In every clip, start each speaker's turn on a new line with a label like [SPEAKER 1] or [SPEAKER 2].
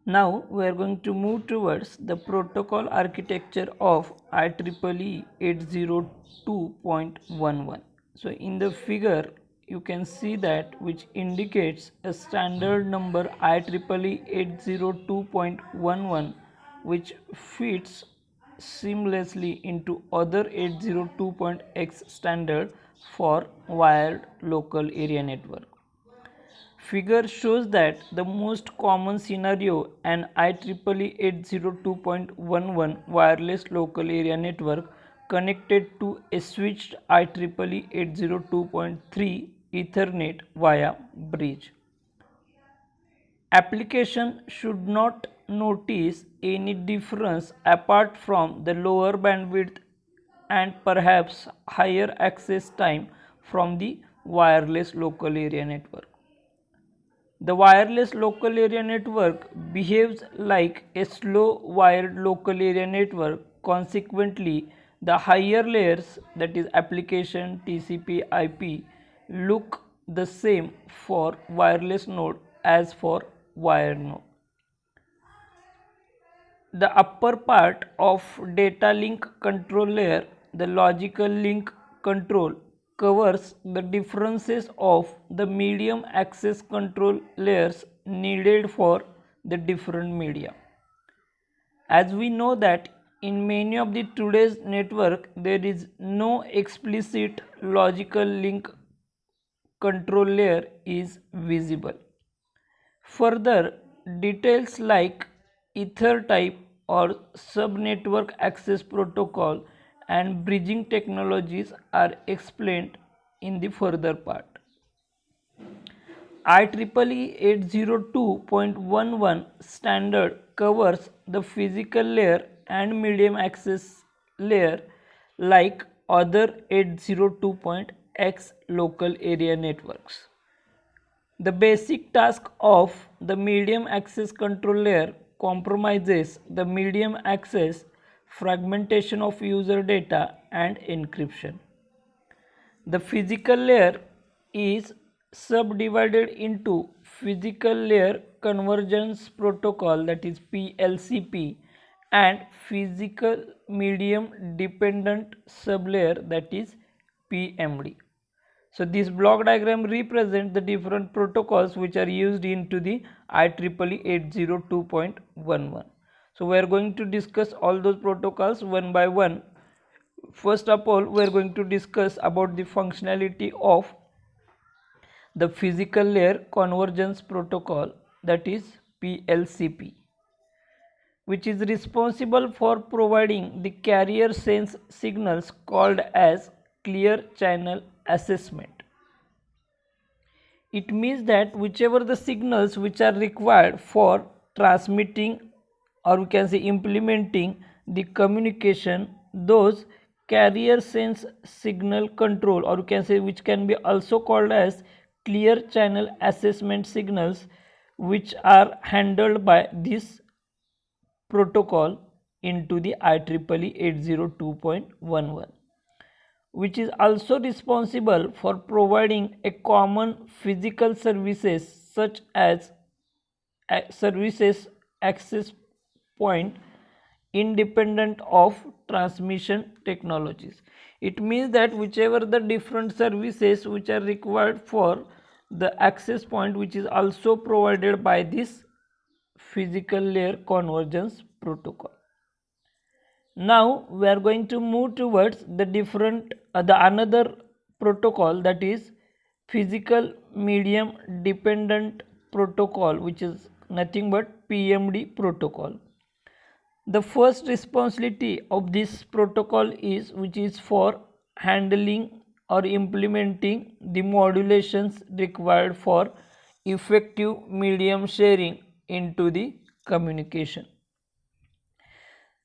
[SPEAKER 1] Now we are going to move towards the protocol architecture of IEEE 802.11. So in the figure you can see that which indicates a standard number IEEE 802.11 which fits seamlessly into other 802.x standard for wired local area network. Figure shows that the most common scenario, an IEEE 802.11 wireless local area network connected to a switched IEEE 802.3 Ethernet via bridge. Application should not notice any difference apart from the lower bandwidth and perhaps higher access time from the wireless local area network. The wireless local area network behaves like a slow wired local area network. Consequently, the higher layers, that is application, TCP, IP, look the same for wireless node as for wired node. The upper part of data link control layer, the logical link control, covers the differences of the medium access control layers needed for the different media. As we know that in many of the today's network there is no explicit logical link control layer is visible. Further, details like ether type or subnetwork access protocol and bridging technologies are explained in the further part. IEEE 802.11 standard covers the physical layer and medium access layer like other 802.x local area networks. The basic task of the medium access control layer compromises the medium access, fragmentation of user data and encryption. The physical layer is subdivided into physical layer convergence protocol, that is PLCP, and physical medium dependent sublayer, that is PMD. So this block diagram represents the different protocols which are used into the IEEE 802.11. So we are going to discuss all those protocols one by one. First of all, we are going to discuss about the functionality of the physical layer convergence protocol, that is PLCP, which is responsible for providing the carrier sense signals called as clear channel assessment. It means that whichever the signals which are required for transmitting, or we can say implementing the communication, those carrier sense signal control, or we can say which can be also called as clear channel assessment signals, which are handled by this protocol into the IEEE 802.11, which is also responsible for providing a common physical services such as services access point independent of transmission technologies. It means that whichever the different services which are required for the access point, which is also provided by this physical layer convergence protocol. Now we are going to move towards the different the another protocol, that is physical medium dependent protocol, which is nothing but PMD protocol. The first responsibility of this protocol is which is for handling or implementing the modulations required for effective medium sharing into the communication.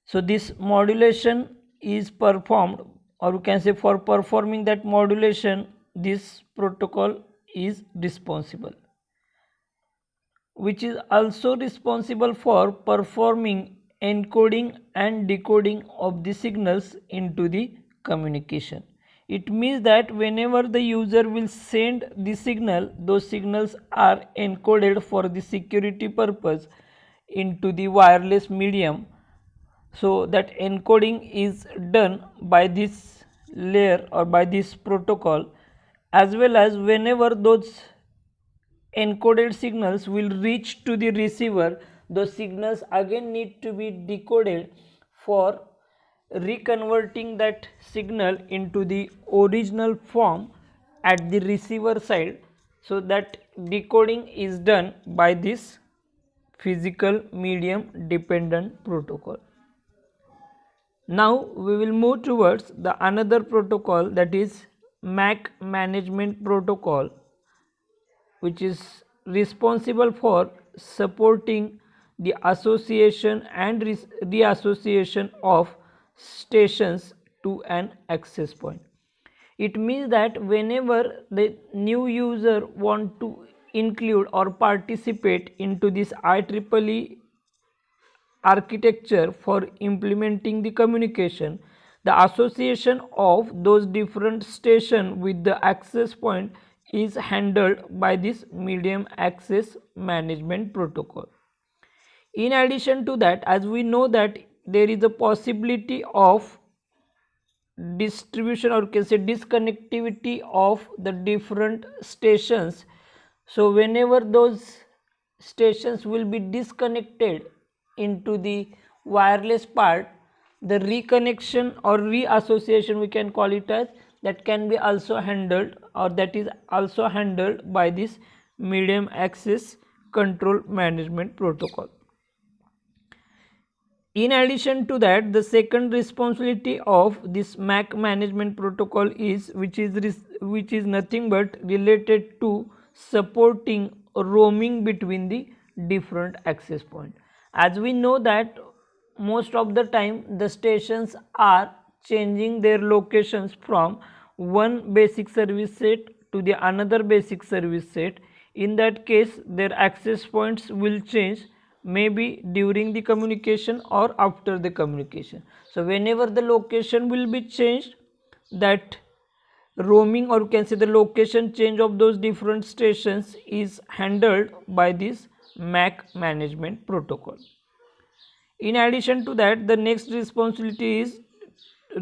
[SPEAKER 1] So this modulation is performed, or we can say for performing that modulation this protocol is responsible, which is also responsible for performing encoding and decoding of the signals into the communication. It means that whenever the user will send the signal, those signals are encoded for the security purpose into the wireless medium. So that encoding is done by this layer or by this protocol, as well as whenever those encoded signals will reach to the receiver, those signals again need to be decoded for reconverting that signal into the original form at the receiver side. So that decoding is done by this physical medium dependent protocol. Now we will move towards the another protocol, that is MAC management protocol, which is responsible for supporting the association and reassociation of stations to an access point. It means that whenever the new user want to include or participate into this IEEE architecture for implementing the communication, the association of those different stations with the access point is handled by this medium access management protocol. In addition to that, as we know that there is a possibility of distribution, or can say disconnectivity of the different stations. So whenever those stations will be disconnected into the wireless part, the reconnection or reassociation, we can call it as, that can be also handled, or that is also handled by this medium access control management protocol. In addition to that, the second responsibility of this MAC management protocol is which is nothing but related to supporting roaming between the different access point. As we know that most of the time the stations are changing their locations from one basic service set to the another basic service set. In that case, their access points will change, maybe during the communication or after the communication. So whenever the location will be changed, that roaming, or can say the location change of those different stations, is handled by this MAC management protocol. In addition to that, the next responsibility is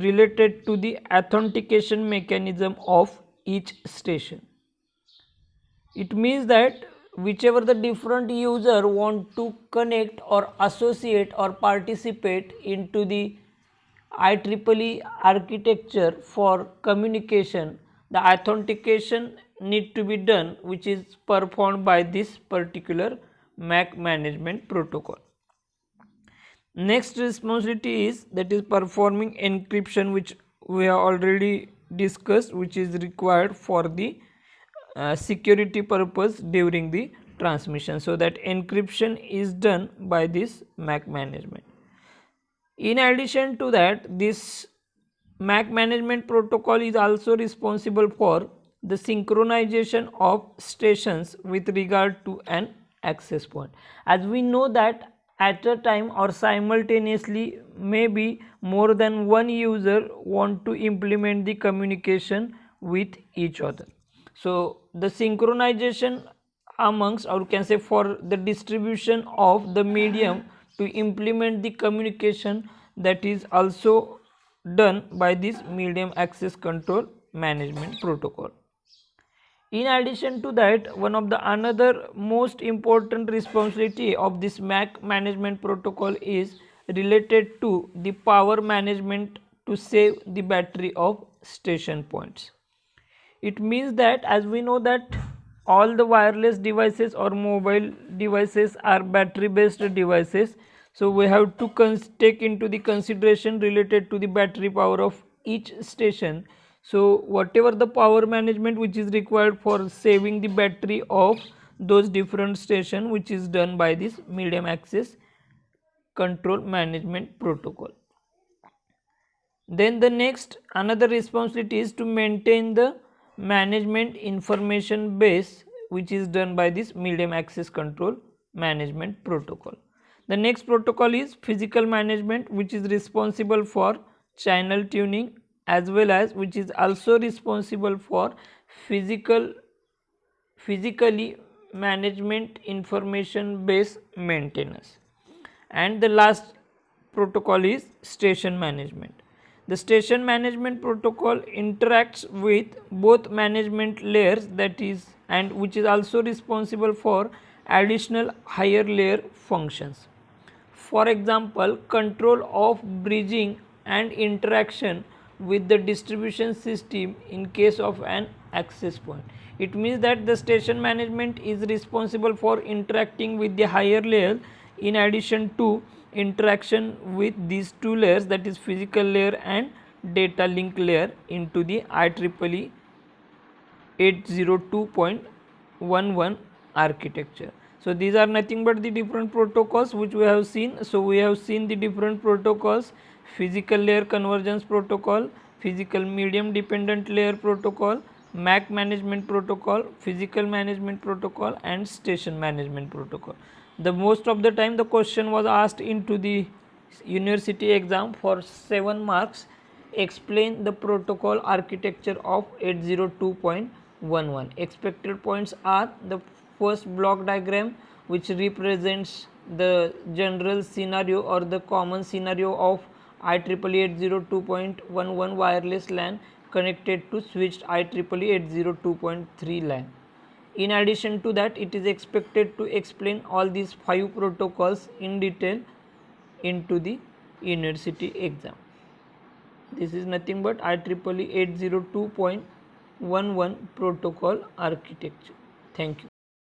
[SPEAKER 1] related to the authentication mechanism of each station. It means that whichever the different user want to connect or associate or participate into the IEEE architecture for communication, the authentication need to be done, which is performed by this particular MAC management protocol. Next responsibility is, that is performing encryption, which we have already discussed, which is required for the security purpose during the transmission. So that encryption is done by this MAC management. In addition to that, this MAC management protocol is also responsible for the synchronization of stations with regard to an access point. As we know that at a time or simultaneously, maybe more than one user want to implement the communication with each other. So the synchronization amongst, or can say for the distribution of the medium to implement the communication, that is also done by this medium access control management protocol. In addition to that, one of the another most important responsibility of this MAC management protocol is related to the power management to save the battery of station points. It means that, as we know that all the wireless devices or mobile devices are battery based devices, so we have to take into the consideration related to the battery power of each station. So whatever the power management which is required for saving the battery of those different stations, which is done by this medium access control management protocol. Then the next another responsibility is to maintain the management information base, which is done by this medium access control management protocol. The next protocol is physical management, which is responsible for channel tuning, as well as which is also responsible for physically management information base maintenance. And the last protocol is station management. The station management protocol interacts with both management layers, that is, and which is also responsible for additional higher layer functions. For example, control of bridging and interaction with the distribution system in case of an access point. It means that the station management is responsible for interacting with the higher layer in addition to interaction with these two layers, that is physical layer and data link layer, into the IEEE 802.11 architecture. So these are nothing but the different protocols which we have seen. So we have seen the different protocols: physical layer convergence protocol, physical medium dependent layer protocol, MAC management protocol, physical management protocol, and station management protocol. The most of the time the question was asked into the university exam for 7 marks. Explain the protocol architecture of 802.11. Expected points are: the first block diagram, which represents the general scenario or the common scenario of IEEE 802.11 wireless LAN connected to switched IEEE 802.3 LAN. In addition to that, it is expected to explain all these 5 protocols in detail into the university exam. This is nothing but IEEE 802.11 protocol architecture. Thank you.